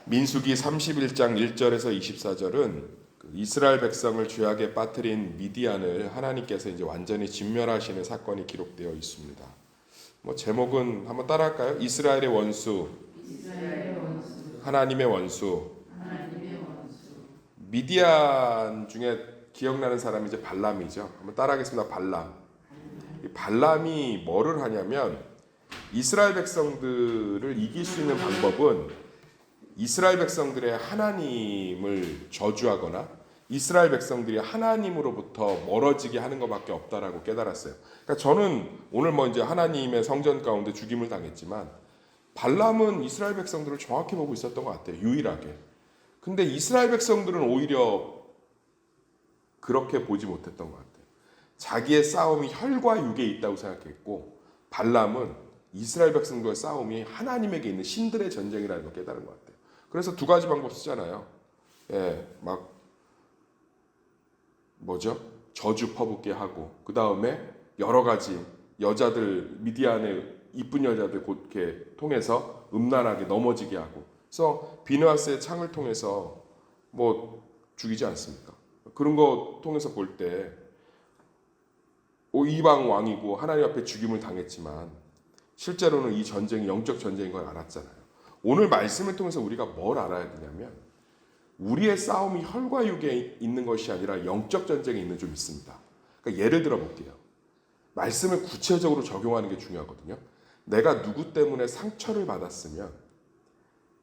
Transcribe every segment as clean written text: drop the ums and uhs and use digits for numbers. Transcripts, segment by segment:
민수기 31장 1절에서 24절은 이스라엘 백성을 죄악에 빠뜨린 미디안을 하나님께서 이제 완전히 진멸하시는 사건이 기록되어 있습니다. 제목은 한번 따라할까요? 이스라엘의 원수, 하나님의 원수. 미디안 중에 기억나는 사람이 이제 발람이죠. 한번 따라하겠습니다. 발람. 이 발람이 뭐를 하냐면 이스라엘 백성들을 이길 수 있는 방법은 이스라엘 백성들의 하나님을 저주하거나 이스라엘 백성들이 하나님으로부터 멀어지게 하는 것밖에 없다라고 깨달았어요. 그러니까 저는 오늘 이제 하나님의 성전 가운데 죽임을 당했지만 발람은 이스라엘 백성들을 정확히 보고 있었던 것 같아요. 유일하게. 근데 이스라엘 백성들은 오히려 그렇게 보지 못했던 것 같아요. 자기의 싸움이 혈과 육에 있다고 생각했고 발람은 이스라엘 백성들의 싸움이 하나님에게 있는 신들의 전쟁이라는 걸 깨달은 것 같아요. 그래서 두 가지 방법 쓰잖아요. 저주 퍼붓게 하고 그 다음에 여러 가지 여자들 미디안의 이쁜 여자들 곧게 통해서 음란하게 넘어지게 하고 그래서 비느하스의 창을 통해서 죽이지 않습니까? 그런 거 통해서 볼 때 이방 왕이고 하나님 앞에 죽임을 당했지만 실제로는 이 전쟁이 영적 전쟁인 걸 알았잖아요. 오늘 말씀을 통해서 우리가 뭘 알아야 되냐면 우리의 싸움이 혈과 육에 있는 것이 아니라 영적 전쟁에 있는 좀 있습니다. 그러니까 예를 들어 볼게요. 말씀을 구체적으로 적용하는 게 중요하거든요. 내가 누구 때문에 상처를 받았으면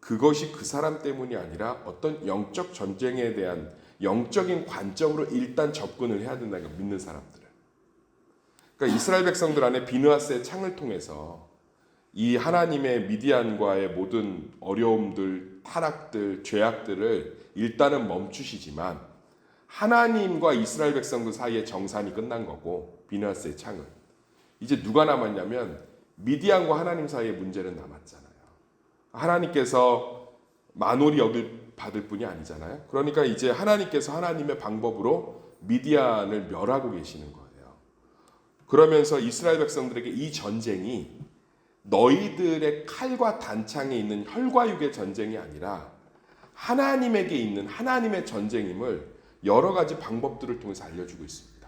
그것이 그 사람 때문이 아니라 어떤 영적 전쟁에 대한 영적인 관점으로 일단 접근을 해야 된다는 걸 믿는 사람들은. 그러니까 이스라엘 백성들 안에 비느하스의 창을 통해서 이 하나님의 미디안과의 모든 어려움들, 타락들, 죄악들을 일단은 멈추시지만 하나님과 이스라엘 백성들 사이의 정산이 끝난 거고 비느하스의 창은 이제 누가 남았냐면 미디안과 하나님 사이의 문제는 남았잖아요. 하나님께서 만홀히 여길 받을 분이 아니잖아요. 그러니까 이제 하나님께서 하나님의 방법으로 미디안을 멸하고 계시는 거예요. 그러면서 이스라엘 백성들에게 이 전쟁이 너희들의 칼과 단창에 있는 혈과 육의 전쟁이 아니라 하나님에게 있는 하나님의 전쟁임을 여러 가지 방법들을 통해서 알려주고 있습니다.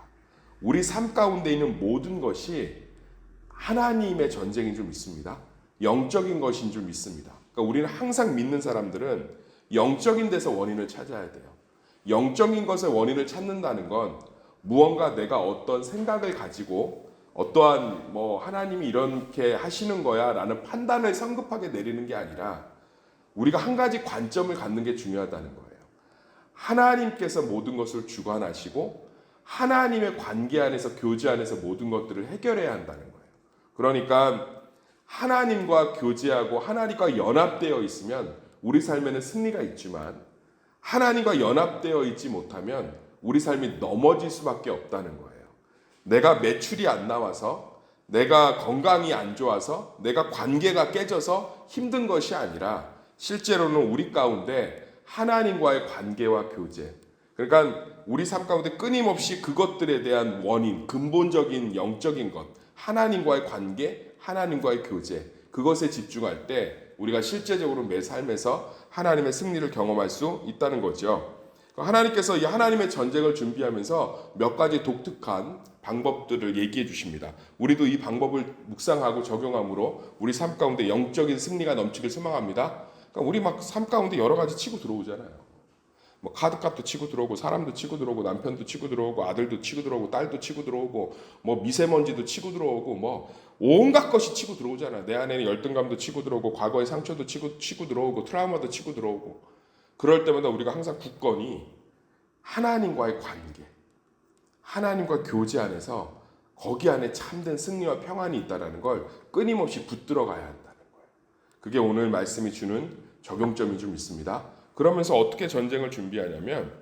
우리 삶 가운데 있는 모든 것이 하나님의 전쟁이 좀 있습니다. 영적인 것인 좀 있습니다. 그러니까 우리는 항상 믿는 사람들은 영적인 데서 원인을 찾아야 돼요. 영적인 것의 원인을 찾는다는 건 무언가 내가 어떤 생각을 가지고 어떠한 하나님이 이렇게 하시는 거야 라는 판단을 성급하게 내리는 게 아니라 우리가 한 가지 관점을 갖는 게 중요하다는 거예요. 하나님께서 모든 것을 주관하시고 하나님의 관계 안에서 교제 안에서 모든 것들을 해결해야 한다는 거예요. 그러니까 하나님과 교제하고 하나님과 연합되어 있으면 우리 삶에는 승리가 있지만 하나님과 연합되어 있지 못하면 우리 삶이 넘어질 수밖에 없다는 거예요. 내가 매출이 안 나와서 내가 건강이 안 좋아서 내가 관계가 깨져서 힘든 것이 아니라 실제로는 우리 가운데 하나님과의 관계와 교제 그러니까 우리 삶 가운데 끊임없이 그것들에 대한 원인 근본적인 영적인 것 하나님과의 관계 하나님과의 교제 그것에 집중할 때 우리가 실제적으로 매 삶에서 하나님의 승리를 경험할 수 있다는 거죠. 하나님께서 이 하나님의 전쟁을 준비하면서 몇 가지 독특한 방법들을 얘기해 주십니다. 우리도 이 방법을 묵상하고 적용함으로 우리 삶 가운데 영적인 승리가 넘치길 소망합니다. 그러니까 우리 삶 가운데 여러 가지 치고 들어오잖아요. 카드값도 치고 들어오고 사람도 치고 들어오고 남편도 치고 들어오고 아들도 치고 들어오고 딸도 치고 들어오고 미세먼지도 치고 들어오고 온갖 것이 치고 들어오잖아요. 내 안에는 열등감도 치고 들어오고 과거의 상처도 치고 들어오고 트라우마도 치고 들어오고 그럴 때마다 우리가 항상 굳건히 하나님과의 관계, 하나님과 교제 안에서 거기 안에 참된 승리와 평안이 있다는 걸 끊임없이 붙들어 가야 한다는 거예요. 그게 오늘 말씀이 주는 적용점이 좀 있습니다. 그러면서 어떻게 전쟁을 준비하냐면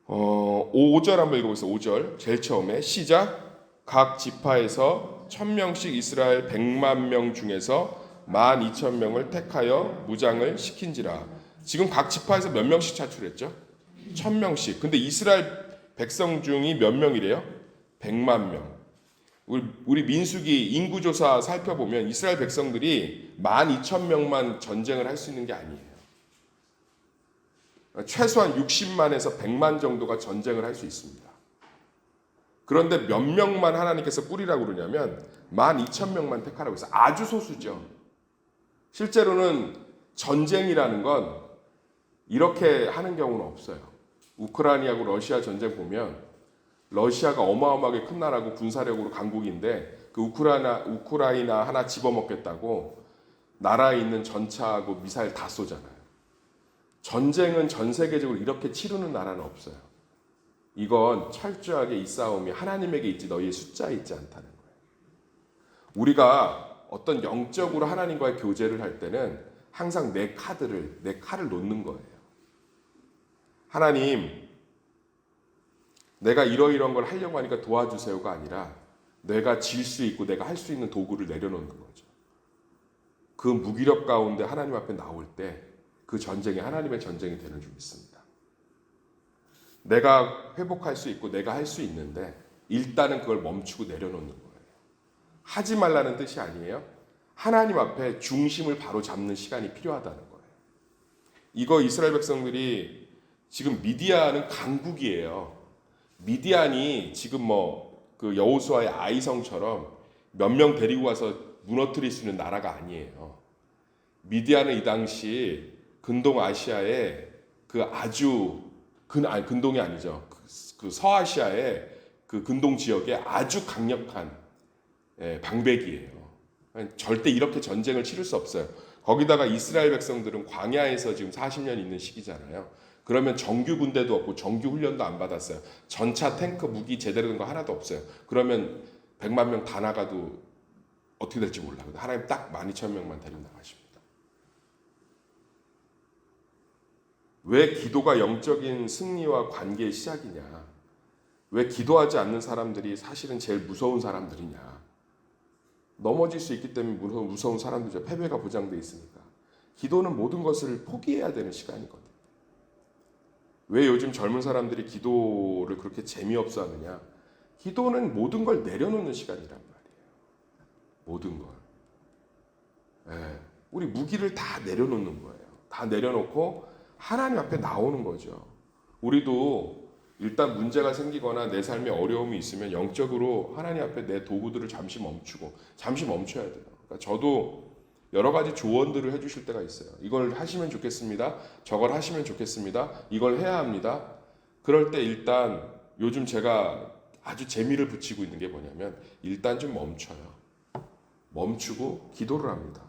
5절 한번 읽어보겠습니다. 5절 제일 처음에 시작 각 지파에서 1000명씩 이스라엘 100만 명 중에서 12,000명을 택하여 무장을 시킨지라. 지금 각 지파에서 몇 명씩 차출했죠? 1000명씩. 근데 이스라엘 백성 중이 몇 명이래요? 100만 명. 우리 민수기 인구조사 살펴보면 이스라엘 백성들이 12,000명만 전쟁을 할 수 있는 게 아니에요. 최소한 60만에서 100만 정도가 전쟁을 할 수 있습니다. 그런데 몇 명만 하나님께서 뿌리라고 그러냐면 12,000명만 택하라고 해서 아주 소수죠. 실제로는 전쟁이라는 건 이렇게 하는 경우는 없어요. 우크라이나하고 러시아 전쟁 보면 러시아가 어마어마하게 큰 나라고 군사력으로 강국인데 그 우크라이나 하나 집어먹겠다고 나라에 있는 전차하고 미사일 다 쏘잖아요. 전쟁은 전 세계적으로 이렇게 치르는 나라는 없어요. 이건 철저하게 이 싸움이 하나님에게 있지 너희의 숫자에 있지 않다는 거예요. 우리가 어떤 영적으로 하나님과의 교제를 할 때는 항상 내 칼을 놓는 거예요. 하나님, 내가 이러이러한 걸 하려고 하니까 도와주세요가 아니라 내가 질 수 있고 내가 할 수 있는 도구를 내려놓는 거죠. 그 무기력 가운데 하나님 앞에 나올 때 그 전쟁이 하나님의 전쟁이 되는 줄 믿습니다. 내가 회복할 수 있고 내가 할 수 있는데 일단은 그걸 멈추고 내려놓는 거예요. 하지 말라는 뜻이 아니에요. 하나님 앞에 중심을 바로 잡는 시간이 필요하다는 거예요. 이거 이스라엘 백성들이 지금 미디안은 강국이에요. 미디안이 지금 그 여호수아의 아이성처럼 몇 명 데리고 와서 무너뜨릴 수 있는 나라가 아니에요. 미디안은 이 당시 근동 아시아의 그 아주 근동이 아니죠. 그 서아시아의 그 근동 지역에 아주 강력한 방백이에요. 절대 이렇게 전쟁을 치를 수 없어요. 거기다가 이스라엘 백성들은 광야에서 지금 40년 있는 시기잖아요. 그러면 정규 군대도 없고 정규 훈련도 안 받았어요. 전차, 탱크, 무기 제대로 된 거 하나도 없어요. 그러면 100만 명 다 나가도 어떻게 될지 몰라. 근데 하나님 딱 12,000명만 데리고 나가십니다. 왜 기도가 영적인 승리와 관계의 시작이냐? 왜 기도하지 않는 사람들이 사실은 제일 무서운 사람들이냐? 넘어질 수 있기 때문에 무서운 사람들이죠. 패배가 보장돼 있으니까. 기도는 모든 것을 포기해야 되는 시간이거든요. 왜 요즘 젊은 사람들이 기도를 그렇게 재미없어 하느냐? 기도는 모든 걸 내려놓는 시간이란 말이에요. 모든 걸. 우리 무기를 다 내려놓는 거예요. 다 내려놓고 하나님 앞에 나오는 거죠. 우리도 일단 문제가 생기거나 내 삶에 어려움이 있으면 영적으로 하나님 앞에 내 도구들을 잠시 멈춰야 돼요. 그러니까 저도 여러 가지 조언들을 해주실 때가 있어요. 이걸 하시면 좋겠습니다. 저걸 하시면 좋겠습니다. 이걸 해야 합니다. 그럴 때 일단 요즘 제가 아주 재미를 붙이고 있는 게 뭐냐면 일단 좀 멈춰요. 멈추고 기도를 합니다.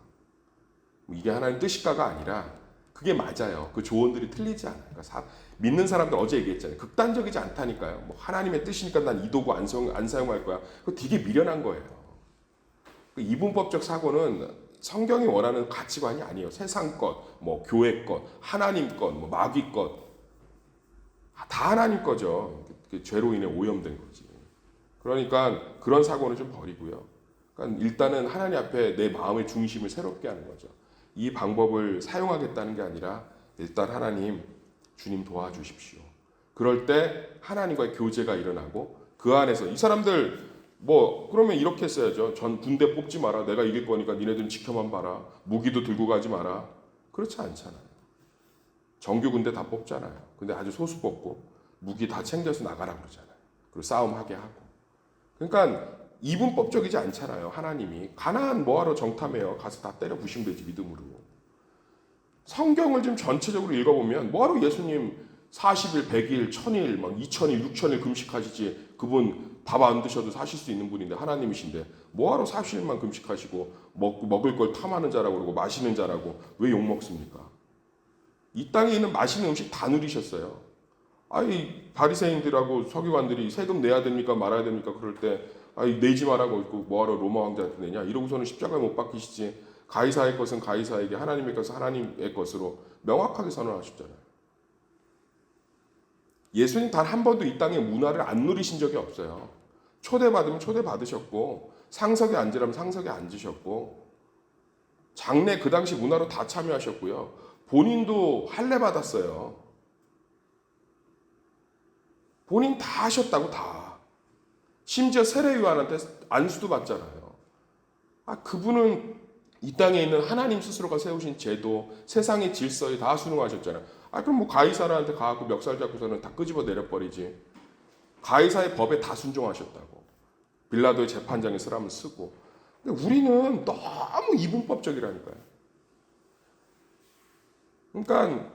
이게 하나님 뜻일까가 아니라 그게 맞아요. 그 조언들이 틀리지 않아요. 그러니까 믿는 사람들 어제 얘기했잖아요. 극단적이지 않다니까요. 하나님의 뜻이니까 난 이 도구 안 사용할 거야. 그거 되게 미련한 거예요. 이분법적 사고는 성경이 원하는 가치관이 아니에요. 세상 것, 교회 것, 하나님 것, 마귀 것. 다 하나님 거죠. 죄로 인해 오염된 거지. 그러니까 그런 사고는 좀 버리고요. 그러니까 일단은 하나님 앞에 내 마음의 중심을 새롭게 하는 거죠. 이 방법을 사용하겠다는 게 아니라 일단 하나님, 주님 도와주십시오. 그럴 때 하나님과의 교제가 일어나고 그 안에서 이 사람들 그러면 이렇게 했어야죠. 전 군대 뽑지 마라. 내가 이길 거니까 니네들은 지켜만 봐라. 무기도 들고 가지 마라. 그렇지 않잖아요. 정규 군대 다 뽑잖아요. 근데 아주 소수 뽑고 무기 다 챙겨서 나가라 그러잖아요. 그리고 싸움하게 하고. 그러니까 이분법적이지 않잖아요. 하나님이 가나안 뭐하러 정탐해요. 가서 다 때려 부시면 되지 믿음으로. 성경을 좀 전체적으로 읽어보면 뭐하러 예수님 40일, 100일, 1000일, 2000일, 6000일 금식하시지. 그분 밥 안 드셔도 사실 수 있는 분인데 하나님이신데 뭐하러 40일만 금식하시고 먹을 걸 탐하는 자라고 그러고 마시는 자라고 왜 욕먹습니까? 이 땅에 있는 맛있는 음식 다 누리셨어요. 아니 바리새인들하고 서기관들이 세금 내야 됩니까 말아야 됩니까 그럴 때 내지 말라고 뭐하러 로마 왕자한테 내냐 이러고서는 십자가에 못 박히시지. 가이사의 것은 가이사에게 하나님의 것은 하나님의 것으로 명확하게 선언하셨잖아요. 예수님 단 한 번도 이 땅의 문화를 안 누리신 적이 없어요. 초대받으면 초대받으셨고 상석에 앉으라면 상석에 앉으셨고 장례 그 당시 문화로 다 참여하셨고요. 본인도 할례 받았어요. 본인 다 하셨다고 다. 심지어 세례요한한테 안수도 받잖아요. 그분은 이 땅에 있는 하나님 스스로가 세우신 제도, 세상의 질서에 다 순응하셨잖아요. 그럼 뭐 가이사라한테 가고 멱살 잡고서는 다 끄집어 내려버리지. 가이사의 법에 다 순종하셨다고. 빌라도의 재판장의 사람을 쓰고. 근데 우리는 너무 이분법적이라니까요. 그러니까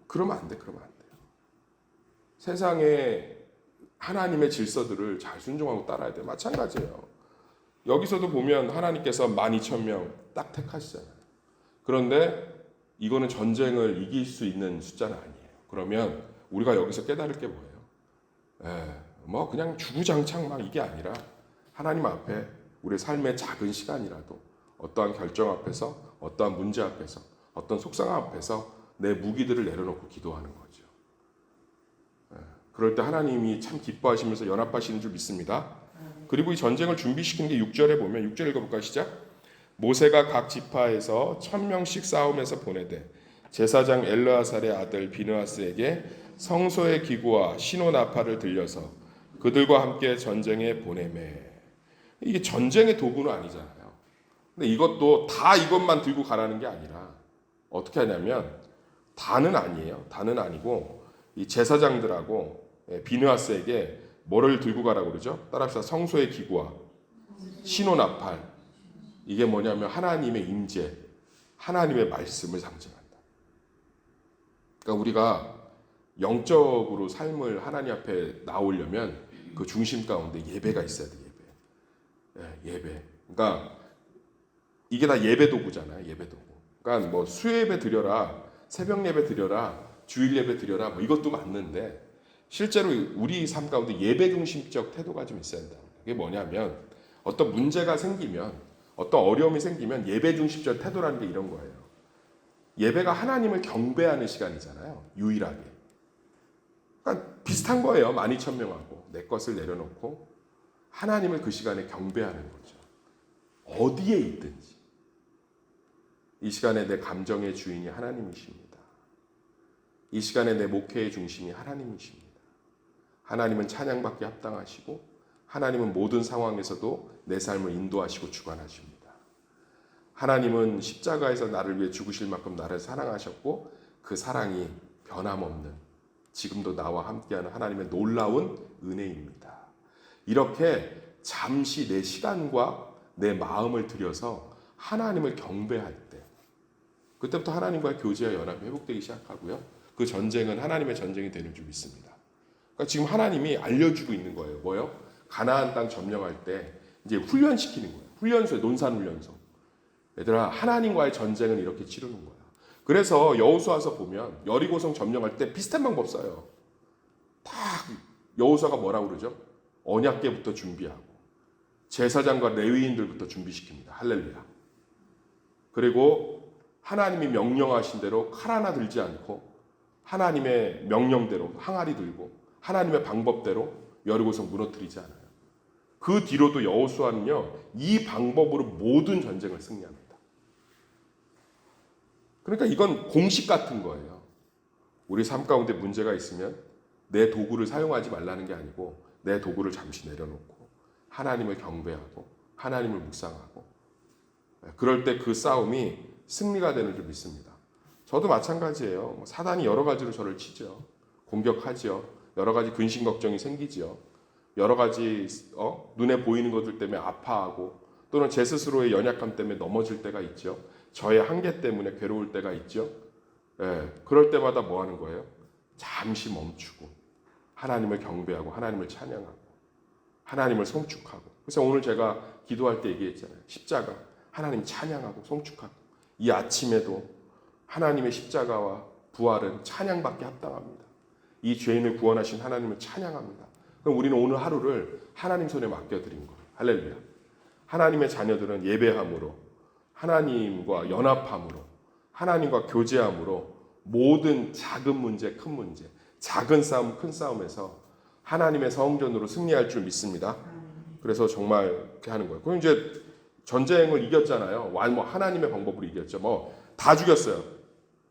그러면 안 돼. 세상에 하나님의 질서들을 잘 순종하고 따라야 돼. 마찬가지예요. 여기서도 보면 하나님께서 12,000명 딱 택하시잖아요. 그런데 이거는 전쟁을 이길 수 있는 숫자는 아니에요. 그러면 우리가 여기서 깨달을 게 뭐예요? 뭐 그냥 주구장창 막 이게 아니라 하나님 앞에 우리의 삶의 작은 시간이라도 어떠한 결정 앞에서, 어떠한 문제 앞에서, 어떤 속상함 앞에서 내 무기들을 내려놓고 기도하는 거죠. 그럴 때 하나님이 참 기뻐하시면서 연합하시는 줄 믿습니다. 그리고 이 전쟁을 준비시킨 게 6절에 보면 6절 읽어볼까요? 시작. 모세가 각 지파에서 1,000명씩 싸움에서 보내되 제사장 엘르아살의 아들 비느하스에게 성소의 기구와 신호나팔을 들려서 그들과 함께 전쟁에 보내매. 이게 전쟁의 도구는 아니잖아요. 근데 이것도 다 이것만 들고 가라는 게 아니라 어떻게 하냐면 다는 아니에요. 다는 아니고 이 제사장들하고 비느하스에게 뭐를 들고 가라고 그러죠? 따라합시다. 성소의 기구와 신호나팔. 이게 뭐냐면 하나님의 임재, 하나님의 말씀을 상징한다. 그러니까 우리가 영적으로 삶을 하나님 앞에 나오려면 그 중심 가운데 예배가 있어야 돼. 예배. 그러니까 이게 다 예배 도구잖아요. 예배 도구. 그러니까 뭐 수요예배 드려라, 새벽 예배 드려라, 주일 예배 드려라, 뭐 이것도 맞는데 실제로 우리 삶 가운데 예배 중심적 태도가 좀 있어야 된다. 그게 뭐냐면 어떤 문제가 생기면, 어떤 어려움이 생기면 예배 중심적 태도라는 게 이런 거예요. 예배가 하나님을 경배하는 시간이잖아요. 유일하게. 그러니까 비슷한 거예요. 12,000명하고 내 것을 내려놓고 하나님을 그 시간에 경배하는 거죠. 어디에 있든지. 이 시간에 내 감정의 주인이 하나님이십니다. 이 시간에 내 목회의 중심이 하나님이십니다. 하나님은 찬양받기 합당하시고 하나님은 모든 상황에서도 내 삶을 인도하시고 주관하십니다. 하나님은 십자가에서 나를 위해 죽으실 만큼 나를 사랑하셨고 그 사랑이 변함없는 지금도 나와 함께하는 하나님의 놀라운 은혜입니다. 이렇게 잠시 내 시간과 내 마음을 들여서 하나님을 경배할 때 그때부터 하나님과의 교제와 연합이 회복되기 시작하고요. 그 전쟁은 하나님의 전쟁이 되는 줄 믿습니다. 그러니까 지금 하나님이 알려주고 있는 거예요. 뭐요? 가나안 땅 점령할 때 이제 훈련시키는 거예요. 훈련소에 논산훈련소. 얘들아 하나님과의 전쟁은 이렇게 치르는 거야. 그래서 여호수아서 보면 여리고성 점령할 때 비슷한 방법 써요. 다 여호수아가 뭐라고 그러죠? 언약궤부터 준비하고 제사장과 레위인들부터 준비시킵니다. 할렐루야. 그리고 하나님이 명령하신 대로 칼 하나 들지 않고 하나님의 명령대로 항아리 들고 하나님의 방법대로 여리고성 무너뜨리지 않아요. 그 뒤로도 여호수아는요 이 방법으로 모든 전쟁을 승리합니다. 그러니까 이건 공식 같은 거예요. 우리 삶 가운데 문제가 있으면 내 도구를 사용하지 말라는 게 아니고 내 도구를 잠시 내려놓고 하나님을 경배하고 하나님을 묵상하고 그럴 때 그 싸움이 승리가 되는 줄 믿습니다. 저도 마찬가지예요. 사단이 여러 가지로 저를 치죠. 공격하죠. 여러 가지 근심 걱정이 생기죠. 여러 가지 눈에 보이는 것들 때문에 아파하고 또는 제 스스로의 연약함 때문에 넘어질 때가 있죠. 저의 한계 때문에 괴로울 때가 있죠. 그럴 때마다 뭐 하는 거예요? 잠시 멈추고 하나님을 경배하고 하나님을 찬양하고 하나님을 송축하고. 그래서 오늘 제가 기도할 때 얘기했잖아요. 십자가 하나님 찬양하고 송축하고 이 아침에도 하나님의 십자가와 부활은 찬양받기 합당합니다. 이 죄인을 구원하신 하나님을 찬양합니다. 그럼 우리는 오늘 하루를 하나님 손에 맡겨드린 거예요. 할렐루야. 하나님의 자녀들은 예배함으로 하나님과 연합함으로 하나님과 교제함으로 모든 작은 문제, 큰 문제, 작은 싸움, 큰 싸움에서 하나님의 성전으로 승리할 줄 믿습니다. 그래서 정말 그렇게 하는 거예요. 그럼 이제 전쟁을 이겼잖아요. 하나님의 방법으로 이겼죠. 뭐 다 죽였어요.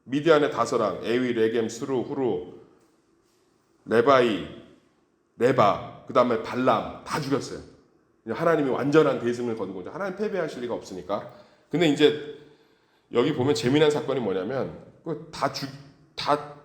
미디안의 다서랑, 에위, 레겜, 스루, 후루, 레바이, 레바, 그 다음에 발람 다 죽였어요. 하나님이 완전한 대승을 거둔 거죠. 하나님 패배하실 리가 없으니까. 근데 이제 여기 보면 재미난 사건이 뭐냐면 다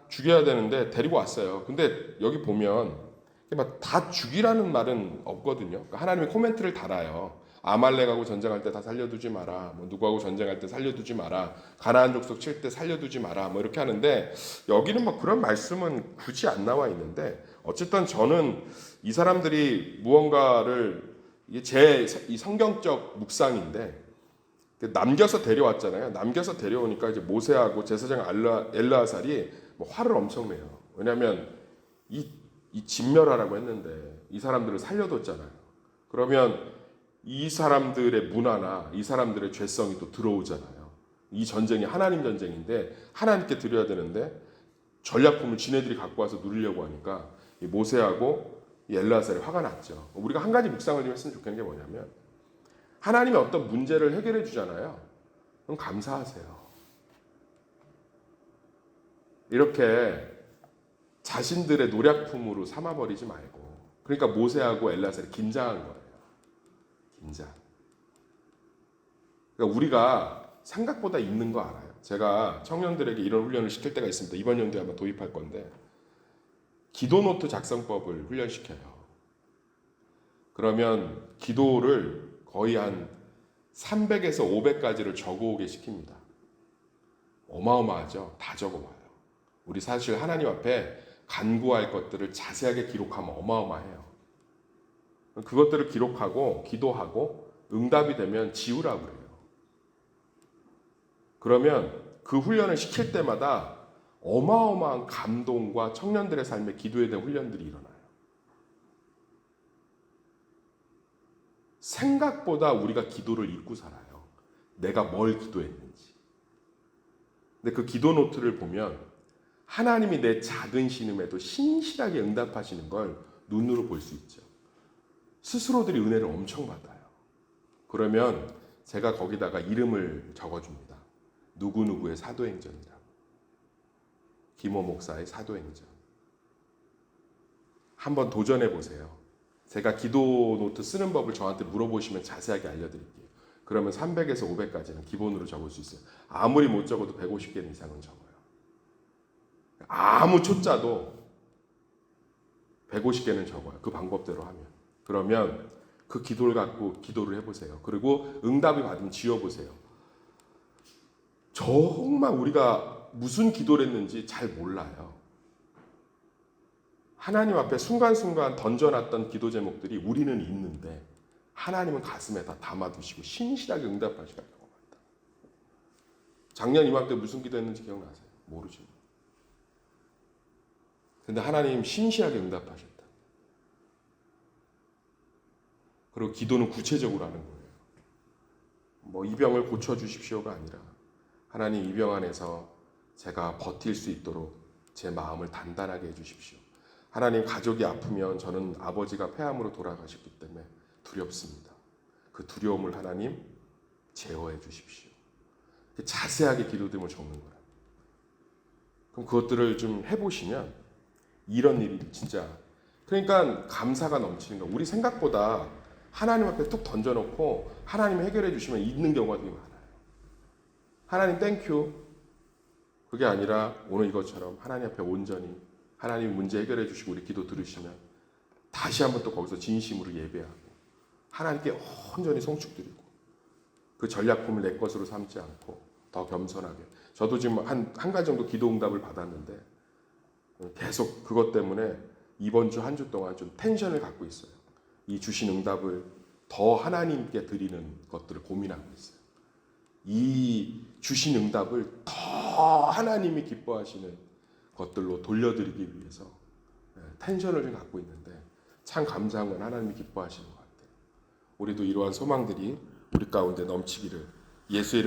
죽여야 되는데 데리고 왔어요. 근데 여기 보면 막 다 죽이라는 말은 없거든요. 그러니까 하나님이 코멘트를 달아요. 아말렉하고 전쟁할 때 다 살려두지 마라. 뭐 누구하고 전쟁할 때 살려두지 마라. 가나안 족속 칠 때 살려두지 마라. 뭐 이렇게 하는데 여기는 뭐 그런 말씀은 굳이 안 나와 있는데 어쨌든 저는 이 사람들이 무언가를 이게 제 이 성경적 묵상인데 남겨서 데려왔잖아요. 남겨서 데려오니까 이제 모세하고 제사장 엘르아살이 뭐 화를 엄청 내요. 왜냐하면 이 진멸하라고 했는데 이 사람들을 살려뒀잖아요. 그러면 이 사람들의 문화나 이 사람들의 죄성이 또 들어오잖아요. 이 전쟁이 하나님 전쟁인데 하나님께 드려야 되는데 전략품을 지네들이 갖고 와서 누리려고 하니까 이 모세하고 이 엘르아살이 화가 났죠. 우리가 한 가지 묵상을 좀 했으면 좋겠는 게 뭐냐면 하나님이 어떤 문제를 해결해 주잖아요. 그럼 감사하세요. 이렇게 자신들의 노략품으로 삼아버리지 말고. 그러니까 모세하고 엘르아살이 긴장한 거예요. 긴장. 그러니까 우리가 생각보다 있는 거 알아요. 제가 청년들에게 이런 훈련을 시킬 때가 있습니다. 이번 연도에 아마 도입할 건데 기도노트 작성법을 훈련시켜요. 그러면 기도를 거의 한 300에서 500가지를 적어오게 시킵니다. 어마어마하죠. 다 적어와요. 우리 사실 하나님 앞에 간구할 것들을 자세하게 기록하면 어마어마해요. 그것들을 기록하고 기도하고 응답이 되면 지우라고 그래요. 그러면 그 훈련을 시킬 때마다 어마어마한 감동과 청년들의 삶에 기도에 대한 훈련들이 일어나요. 생각보다 우리가 기도를 잊고 살아요. 내가 뭘 기도했는지. 근데 그 기도 노트를 보면 하나님이 내 작은 신음에도 신실하게 응답하시는 걸 눈으로 볼 수 있죠. 스스로들이 은혜를 엄청 받아요. 그러면 제가 거기다가 이름을 적어줍니다. 누구누구의 사도행전이라고. 김호 목사의 사도행전. 한번 도전해 보세요. 제가 기도 노트 쓰는 법을 저한테 물어보시면 자세하게 알려드릴게요. 그러면 300에서 500까지는 기본으로 적을 수 있어요. 아무리 못 적어도 150개 이상은 적어요. 아무 초짜도 150개는 적어요. 그 방법대로 하면. 그러면 그 기도를 갖고 기도를 해보세요. 그리고 응답이 받으면 지어보세요. 정말 우리가 무슨 기도를 했는지 잘 몰라요. 하나님 앞에 순간순간 던져놨던 기도 제목들이 우리는 있는데 하나님은 가슴에 다 담아두시고 신실하게 응답하시는 것 같다. 작년 이맘때 무슨 기도했는지 기억나세요? 모르죠. 근데 하나님 신실하게 응답하셨다. 그리고 기도는 구체적으로 하는 거예요. 뭐 이 병을 고쳐주십시오가 아니라 하나님 이 병 안에서 제가 버틸 수 있도록 제 마음을 단단하게 해주십시오. 하나님 가족이 아프면 저는 아버지가 폐암으로 돌아가셨기 때문에 두렵습니다. 그 두려움을 하나님 제어해 주십시오. 자세하게 기도됨을 적는 거예요. 그럼 그것들을 좀 해보시면 이런 일이 진짜 그러니까 감사가 넘치는 거예요. 우리 생각보다 하나님 앞에 툭 던져놓고 하나님이 해결해 주시면 있는 경우가 되게 많아요. 하나님 땡큐. 그게 아니라 오늘 이것처럼 하나님 앞에 온전히 하나님 문제 해결해 주시고 우리 기도 들으시면 다시 한번 또 거기서 진심으로 예배하고 하나님께 온전히 송축드리고 그 전략품을 내 것으로 삼지 않고 더 겸손하게. 저도 지금 한 가지 정도 기도 응답을 받았는데 계속 그것 때문에 이번 주 한 주 동안 좀 텐션을 갖고 있어요. 이 주신 응답을 더 하나님께 드리는 것들을 고민하고 있어요. 이 주신 응답을 더 하나님이 기뻐하시는 것들로 돌려드리기 위해서 텐션을 좀 갖고 있는데 참 감사한 건 하나님이 기뻐하시는 것 같아요. 우리도 이러한 소망들이 우리 가운데 넘치기를 예수 이름으로